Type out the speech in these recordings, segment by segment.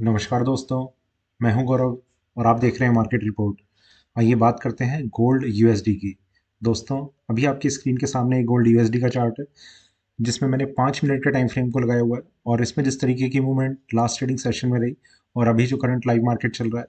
नमस्कार दोस्तों। मैं हूं गौरव और आप देख रहे हैं मार्केट रिपोर्ट। आइए बात करते हैं गोल्ड यूएसडी की। दोस्तों, अभी आपकी स्क्रीन के सामने एक गोल्ड यूएसडी का चार्ट है जिसमें मैंने 5 मिनट के टाइम फ्रेम को लगाया हुआ है और इसमें जिस तरीके की मूवमेंट लास्ट ट्रेडिंग सेशन में रही और अभी जो करंट लाइव मार्केट चल रहा है,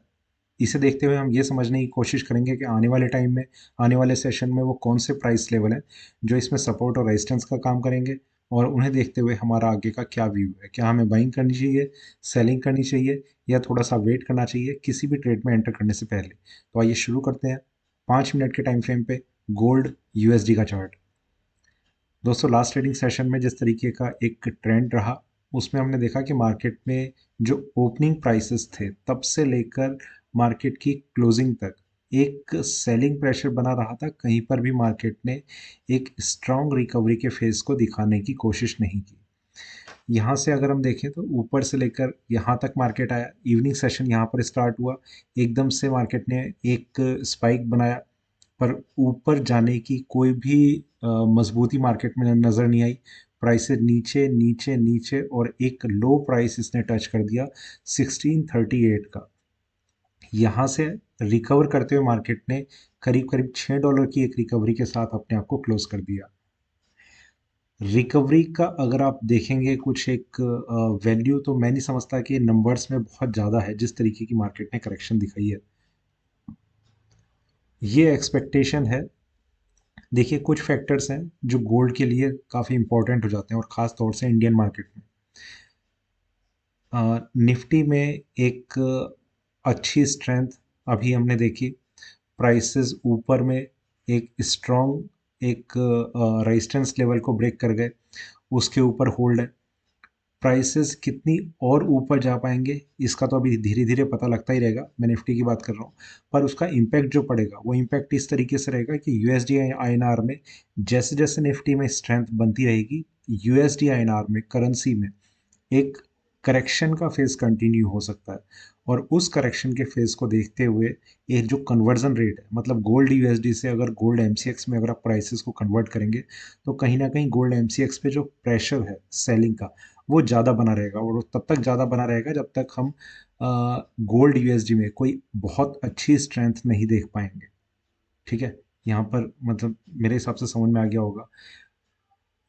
इसे देखते हुए हम ये समझने की कोशिश करेंगे कि आने वाले टाइम में, आने वाले सेशन में वो कौन से प्राइस लेवल हैं जो इसमें सपोर्ट और रेजिस्टेंस का काम करेंगे। और उन्हें देखते हुए हमारा आगे का क्या व्यू है, क्या हमें बाइंग करनी चाहिए, सेलिंग करनी चाहिए या थोड़ा सा वेट करना चाहिए किसी भी ट्रेड में एंटर करने से पहले। तो आइए शुरू करते हैं 5 मिनट के टाइम फ्रेम पे गोल्ड यूएसडी का चार्ट। दोस्तों, लास्ट ट्रेडिंग सेशन में जिस तरीके का एक ट्रेंड रहा उसमें हमने देखा कि मार्केट में जो ओपनिंग प्राइसेस थे तब से लेकर मार्केट की क्लोजिंग तक एक सेलिंग प्रेशर बना रहा था। कहीं पर भी मार्केट ने एक स्ट्रॉन्ग रिकवरी के फेज को दिखाने की कोशिश नहीं की। यहाँ से अगर हम देखें तो ऊपर से लेकर यहाँ तक मार्केट आया, इवनिंग सेशन यहाँ पर स्टार्ट हुआ, एकदम से मार्केट ने एक स्पाइक बनाया, पर ऊपर जाने की कोई भी मजबूती मार्केट में नज़र नहीं आई। प्राइसेस नीचे नीचे नीचे और एक लो प्राइस इसने टच कर दिया 1638 का। यहाँ से रिकवर करते हुए मार्केट ने करीब करीब $6 की एक रिकवरी के साथ अपने आप को क्लोज कर दिया। रिकवरी का अगर आप देखेंगे कुछ एक वैल्यू, तो मैं नहीं समझता कि नंबर्स में बहुत ज़्यादा है जिस तरीके की मार्केट ने करेक्शन दिखाई है। ये एक्सपेक्टेशन है। देखिए, कुछ फैक्टर्स हैं जो गोल्ड के लिए काफ़ी इंपॉर्टेंट हो जाते हैं और ख़ास तौर से इंडियन मार्केट में। निफ्टी में एक अच्छी स्ट्रेंथ अभी हमने देखी। प्राइसेस ऊपर में एक स्ट्रॉन्ग एक रेजिस्टेंस लेवल को ब्रेक कर गए, उसके ऊपर होल्ड है। प्राइसेस कितनी और ऊपर जा पाएंगे इसका तो अभी धीरे धीरे पता लगता ही रहेगा। मैं निफ्टी की बात कर रहा हूँ, पर उसका इम्पैक्ट जो पड़ेगा वो इम्पैक्ट इस तरीके से रहेगा कि यूएसडी आईएनआर में जैसे जैसे निफ्टी में स्ट्रेंथ बनती रहेगी, यूएसडी आईएनआर में करेंसी में एक करेक्शन का फेज कंटिन्यू हो सकता है। और उस करेक्शन के फेज को देखते हुए एक जो कन्वर्जन रेट है, मतलब गोल्ड यूएसडी से अगर गोल्ड एमसीएक्स में अगर आप प्राइसेस को कन्वर्ट करेंगे तो कहीं ना कहीं गोल्ड एमसीएक्स पे जो प्रेशर है सेलिंग का वो ज़्यादा बना रहेगा। और वो तब तक ज़्यादा बना रहेगा जब तक हम गोल्ड यूएसडी में कोई बहुत अच्छी स्ट्रेंथ नहीं देख पाएंगे। ठीक है, यहाँ पर मतलब मेरे हिसाब से समझ में आ गया होगा।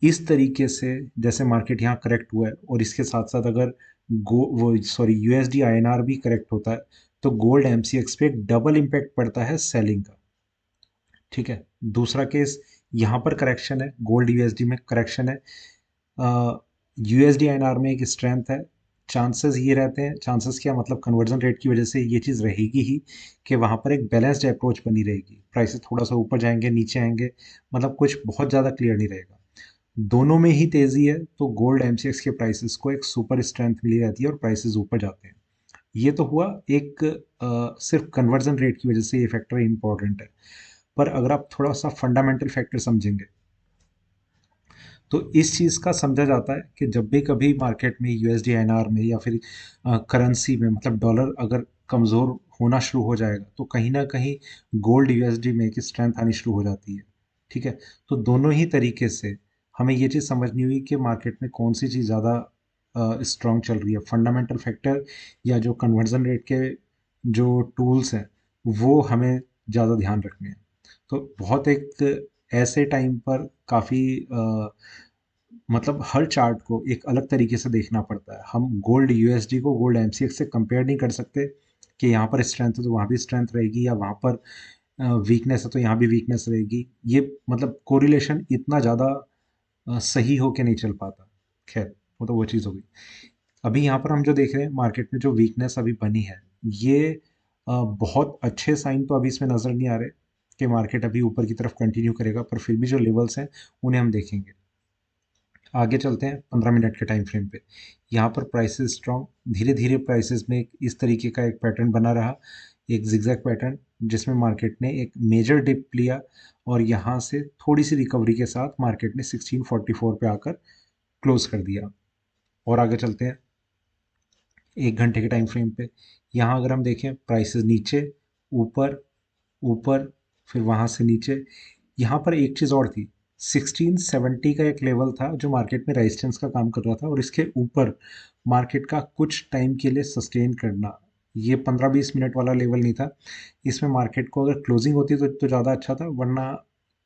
इस तरीके से जैसे मार्केट यहाँ करेक्ट हुआ है और इसके साथ साथ अगर गो वो सॉरी यूएसडी आईएनआर भी करेक्ट होता है तो गोल्ड एमसीएक्स पे एक डबल इम्पैक्ट पड़ता है सेलिंग का। ठीक है, दूसरा केस, यहाँ पर करेक्शन है, गोल्ड यूएसडी में करेक्शन है, यूएसडी आईएनआर में एक स्ट्रेंथ है। चांसेस ये रहते हैं, चांसेस क्या मतलब कन्वर्जन रेट की वजह से ये चीज़ रहेगी ही कि वहाँ पर एक बैलेंस्ड अप्रोच बनी रहेगी। प्राइसेस थोड़ा सा ऊपर जाएंगे नीचे आएंगे, मतलब कुछ बहुत ज़्यादा क्लियर नहीं रहेगा। दोनों में ही तेजी है तो गोल्ड एमसीएक्स के प्राइसेस को एक सुपर स्ट्रेंथ मिली रहती है और प्राइसेस ऊपर जाते हैं। ये तो हुआ एक सिर्फ कन्वर्जन रेट की वजह से ये फैक्टर इंपॉर्टेंट है। पर अगर आप थोड़ा सा फंडामेंटल फैक्टर समझेंगे तो इस चीज़ का समझा जाता है कि जब भी कभी मार्केट में यूएसडी आईएनआर में या फिर करेंसी में मतलब डॉलर अगर कमज़ोर होना शुरू हो जाएगा तो कहीं ना कहीं गोल्ड यूएसडी में एक स्ट्रेंथ आनी शुरू हो जाती है। ठीक है, तो दोनों ही तरीके से हमें ये चीज़ समझनी हुई कि मार्केट में कौन सी चीज़ ज़्यादा स्ट्रॉन्ग चल रही है, फंडामेंटल फैक्टर या जो कन्वर्जन रेट के जो टूल्स हैं वो हमें ज़्यादा ध्यान रखने हैं। तो बहुत एक ऐसे टाइम पर काफ़ी मतलब हर चार्ट को एक अलग तरीके से देखना पड़ता है। हम गोल्ड यूएसडी को गोल्ड एमसीएक्स से कंपेयर नहीं कर सकते कि यहाँ पर स्ट्रेंथ है तो वहाँ भी स्ट्रेंथ रहेगी या वहाँ पर वीकनेस है तो यहाँ भी वीकनेस रहेगी। ये मतलब कोरिलेशन इतना ज़्यादा सही हो के नहीं चल पाता। खैर, वो तो वो चीज़ हो गई। अभी यहाँ पर हम जो देख रहे हैं मार्केट में जो वीकनेस अभी बनी है, ये बहुत अच्छे साइन तो अभी इसमें नज़र नहीं आ रहे कि मार्केट अभी ऊपर की तरफ कंटिन्यू करेगा, पर फिर भी जो लेवल्स हैं उन्हें हम देखेंगे। आगे चलते हैं 15 मिनट के टाइम फ्रेम पे। यहाँ पर प्राइसेस स्ट्रॉन्ग, धीरे धीरे प्राइसेस में इस तरीके का एक पैटर्न बना रहा, एक जिगजैग पैटर्न जिसमें मार्केट ने एक मेजर डिप लिया और यहाँ से थोड़ी सी रिकवरी के साथ मार्केट ने 1644 पे आकर क्लोज कर दिया। और आगे चलते हैं 1 घंटे के टाइम फ्रेम पे। यहाँ अगर हम देखें प्राइसेस नीचे ऊपर ऊपर, फिर वहाँ से नीचे। यहाँ पर एक चीज़ और थी, 1670 का एक लेवल था जो मार्केट में रेजिस्टेंस का काम कर रहा था, और इसके ऊपर मार्केट का कुछ टाइम के लिए सस्टेन करना, ये 15-20 मिनट वाला लेवल नहीं था। इसमें मार्केट को अगर क्लोजिंग होती तो ज़्यादा अच्छा था, वरना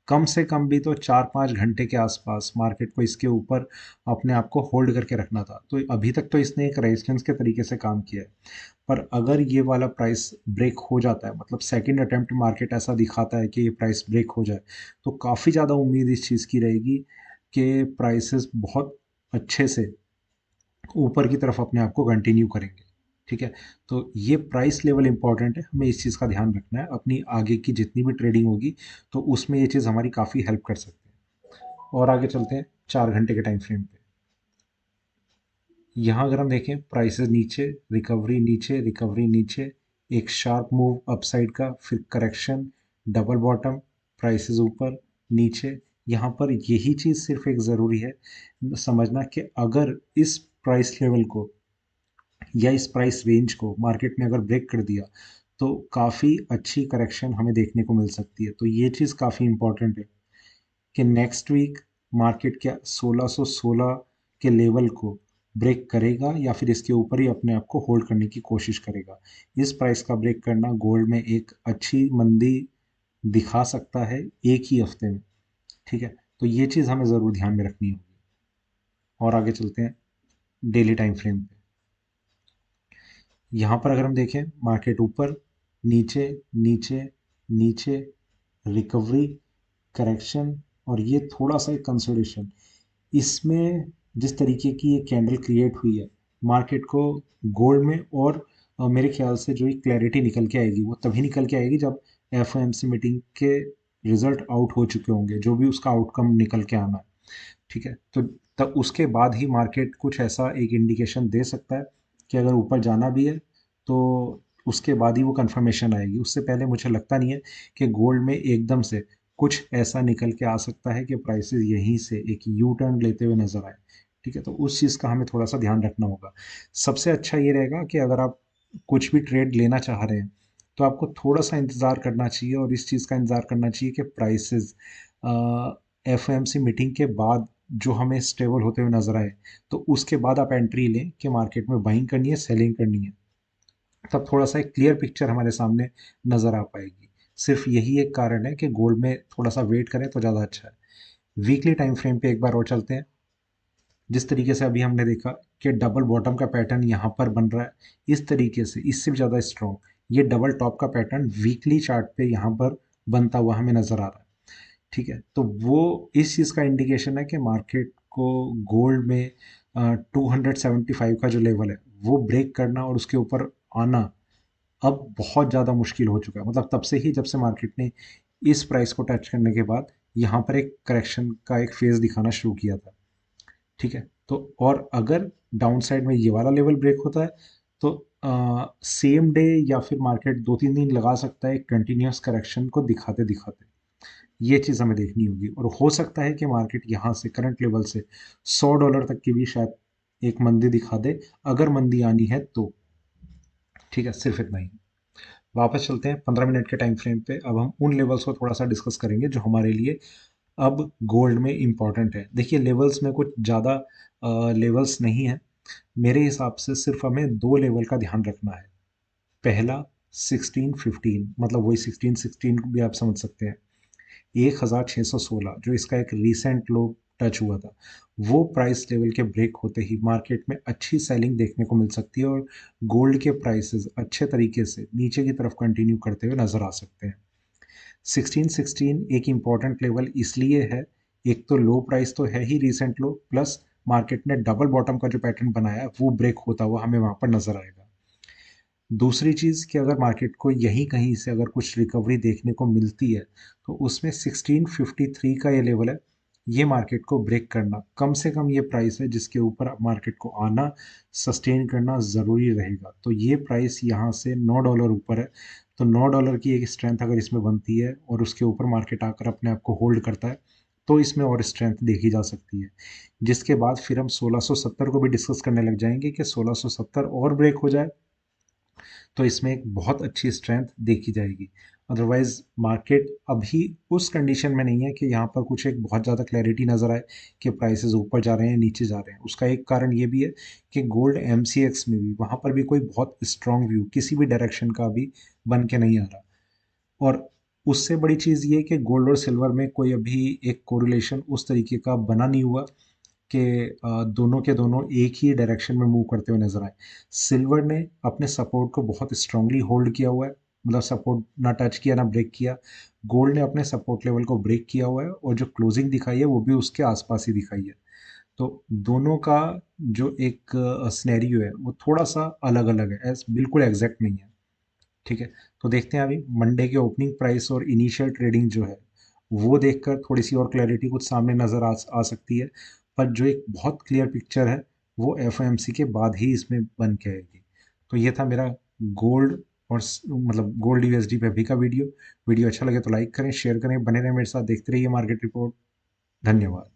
कम से कम भी तो 4-5 घंटे के आसपास मार्केट को इसके ऊपर अपने आप को होल्ड करके रखना था। तो अभी तक तो इसने एक रेजिस्टेंस के तरीके से काम किया है, पर अगर ये वाला प्राइस ब्रेक हो जाता है, मतलब सेकंड अटेम्प्ट मार्केट ऐसा दिखाता है कि ये प्राइस ब्रेक हो जाए, तो काफ़ी ज़्यादा उम्मीद इस चीज़ की रहेगी कि प्राइसेस बहुत अच्छे से ऊपर की तरफ अपने आप को कंटिन्यू करेंगे। ठीक है, तो ये प्राइस लेवल इंपॉर्टेंट है, हमें इस चीज़ का ध्यान रखना है। अपनी आगे की जितनी भी ट्रेडिंग होगी तो उसमें ये चीज़ हमारी काफ़ी हेल्प कर सकती है। और आगे चलते हैं 4 घंटे के टाइम फ्रेम पे। यहाँ अगर हम देखें, प्राइसेस नीचे, रिकवरी नीचे, रिकवरी नीचे, एक शार्प मूव अपसाइड का, फिर करेक्शन, डबल बॉटम, प्राइसेस ऊपर नीचे। यहाँ पर यही चीज़ सिर्फ एक ज़रूरी है समझना कि अगर इस प्राइस लेवल को या इस प्राइस रेंज को मार्केट ने अगर ब्रेक कर दिया तो काफ़ी अच्छी करेक्शन हमें देखने को मिल सकती है। तो ये चीज़ काफ़ी इंपॉर्टेंट है कि नेक्स्ट वीक मार्केट क्या 1616 के लेवल को ब्रेक करेगा या फिर इसके ऊपर ही अपने आप को होल्ड करने की कोशिश करेगा। इस प्राइस का ब्रेक करना गोल्ड में एक अच्छी मंदी दिखा सकता है एक ही हफ्ते में। ठीक है, तो ये चीज़ हमें ज़रूर ध्यान में रखनी होगी। और आगे चलते हैं डेली टाइम फ्रेम पे। यहाँ पर अगर हम देखें, मार्केट ऊपर, नीचे, नीचे, नीचे, रिकवरी, करेक्शन, और ये थोड़ा सा एक कंसोलिडेशन। इसमें जिस तरीके की ये कैंडल क्रिएट हुई है, मार्केट को गोल्ड में और मेरे ख्याल से जो ये क्लैरिटी निकल के आएगी वो तभी निकल के आएगी जब एफओएमसी मीटिंग के रिजल्ट आउट हो चुके होंगे, जो भी उसका आउटकम निकल के आना है। ठीक है, तो तब उसके बाद ही मार्केट कुछ ऐसा एक इंडिकेशन दे सकता है कि अगर ऊपर जाना भी है तो उसके बाद ही वो कंफर्मेशन आएगी। उससे पहले मुझे लगता नहीं है कि गोल्ड में एकदम से कुछ ऐसा निकल के आ सकता है कि प्राइसेस यहीं से एक यू टर्न लेते हुए नजर आए। ठीक है, तो उस चीज़ का हमें थोड़ा सा ध्यान रखना होगा। सबसे अच्छा ये रहेगा कि अगर आप कुछ भी ट्रेड लेना चाह रहे हैं तो आपको थोड़ा सा इंतज़ार करना चाहिए, और इस चीज़ का इंतज़ार करना चाहिए कि प्राइसेस एफओएमसी मीटिंग के बाद जो हमें स्टेबल होते हुए नजर आए, तो उसके बाद आप एंट्री लें कि मार्केट में बाइंग करनी है, सेलिंग करनी है। तब थोड़ा सा एक क्लियर पिक्चर हमारे सामने नजर आ पाएगी। सिर्फ यही एक कारण है कि गोल्ड में थोड़ा सा वेट करें तो ज़्यादा अच्छा है। वीकली टाइम फ्रेम पे एक बार और चलते हैं। जिस तरीके से अभी हमने देखा कि डबल बॉटम का पैटर्न यहाँ पर बन रहा है, इस तरीके से इससे भी ज़्यादा स्ट्रॉन्ग ये डबल टॉप का पैटर्न वीकली चार्ट पे यहाँ पर बनता हुआ हमें नजर आ रहा है। ठीक है, तो वो इस चीज़ का इंडिकेशन है कि मार्केट को गोल्ड में 275 का जो लेवल है वो ब्रेक करना और उसके ऊपर आना अब बहुत ज़्यादा मुश्किल हो चुका है। मतलब तब से ही, जब से मार्केट ने इस प्राइस को टच करने के बाद यहाँ पर एक करेक्शन का एक फेज दिखाना शुरू किया था। ठीक है, तो और अगर डाउन साइड में ये वाला लेवल ब्रेक होता है तो सेम डे या फिर मार्केट 2-3 दिन लगा सकता है कंटिन्यूस करेक्शन को दिखाते दिखाते। ये चीज़ हमें देखनी होगी, और हो सकता है कि मार्केट यहाँ से करंट लेवल से $100 तक की भी शायद एक मंदी दिखा दे, अगर मंदी आनी है तो। ठीक है, सिर्फ इतना ही। वापस चलते हैं 15 मिनट के टाइम फ्रेम पे। अब हम उन लेवल्स को थोड़ा सा डिस्कस करेंगे जो हमारे लिए अब गोल्ड में इम्पॉर्टेंट है। देखिए, लेवल्स में कुछ ज़्यादा लेवल्स नहीं है। मेरे हिसाब से सिर्फ हमें दो लेवल का ध्यान रखना है। पहला 1615, मतलब वही 1616 भी आप समझ सकते हैं, 1616 जो इसका एक रीसेंट लो टच हुआ था, वो प्राइस लेवल के ब्रेक होते ही मार्केट में अच्छी सेलिंग देखने को मिल सकती है, और गोल्ड के प्राइसेस अच्छे तरीके से नीचे की तरफ कंटिन्यू करते हुए नजर आ सकते हैं। 1616 एक इम्पॉर्टेंट लेवल इसलिए है, एक तो लो प्राइस तो है ही रीसेंट लो, प्लस मार्केट ने डबल बॉटम का जो पैटर्न बनाया है वो ब्रेक होता हुआ हमें वहां पर नजर आएगा। दूसरी चीज़ कि अगर मार्केट को यहीं कहीं से अगर कुछ रिकवरी देखने को मिलती है तो उसमें 1653 का ये लेवल है, ये मार्केट को ब्रेक करना, कम से कम ये प्राइस है जिसके ऊपर मार्केट को आना, सस्टेन करना ज़रूरी रहेगा। तो ये प्राइस यहाँ से $9 ऊपर है, तो $9 की एक स्ट्रेंथ अगर इसमें बनती है और उसके ऊपर मार्केट आकर अपने आप को होल्ड करता है तो इसमें और स्ट्रेंथ देखी जा सकती है। जिसके बाद फिर हम 1670 को भी डिस्कस करने लग जाएंगे कि 1670 और ब्रेक हो जाए तो इसमें एक बहुत अच्छी स्ट्रेंथ देखी जाएगी। अदरवाइज मार्केट अभी उस कंडीशन में नहीं है कि यहाँ पर कुछ एक बहुत ज़्यादा क्लैरिटी नज़र आए कि प्राइसेस ऊपर जा रहे हैं नीचे जा रहे हैं। उसका एक कारण ये भी है कि गोल्ड एमसीएक्स में भी वहाँ पर भी कोई बहुत स्ट्रॉन्ग व्यू किसी भी डायरेक्शन का अभी बन के नहीं आ रहा। और उससे बड़ी चीज़ ये है कि गोल्ड और सिल्वर में कोई अभी एक कोरिलेशन उस तरीके का बना नहीं हुआ कि दोनों के दोनों एक ही डायरेक्शन में मूव करते हुए नजर आए। सिल्वर ने अपने सपोर्ट को बहुत स्ट्रांगली होल्ड किया हुआ है, मतलब सपोर्ट ना टच किया ना ब्रेक किया। गोल्ड ने अपने सपोर्ट लेवल को ब्रेक किया हुआ है और जो क्लोजिंग दिखाई है वो भी उसके आसपास ही दिखाई है। तो दोनों का जो एक सिनेरियो है वो थोड़ा सा अलग अलग है, बिल्कुल एग्जैक्ट नहीं है। ठीक है, तो देखते हैं अभी मंडे के ओपनिंग प्राइस और इनिशियल ट्रेडिंग जो है वो देखकर थोड़ी सी और क्लैरिटी कुछ सामने नज़र आ सकती है। पर जो एक बहुत क्लियर पिक्चर है वो एफओएमसी के बाद ही इसमें बन के आएगी। तो ये था मेरा गोल्ड और मतलब गोल्ड यूएसडी पे अभी का वीडियो। वीडियो अच्छा लगे तो लाइक करें, शेयर करें, बने रहें मेरे साथ, देखते रहिए मार्केट रिपोर्ट। धन्यवाद।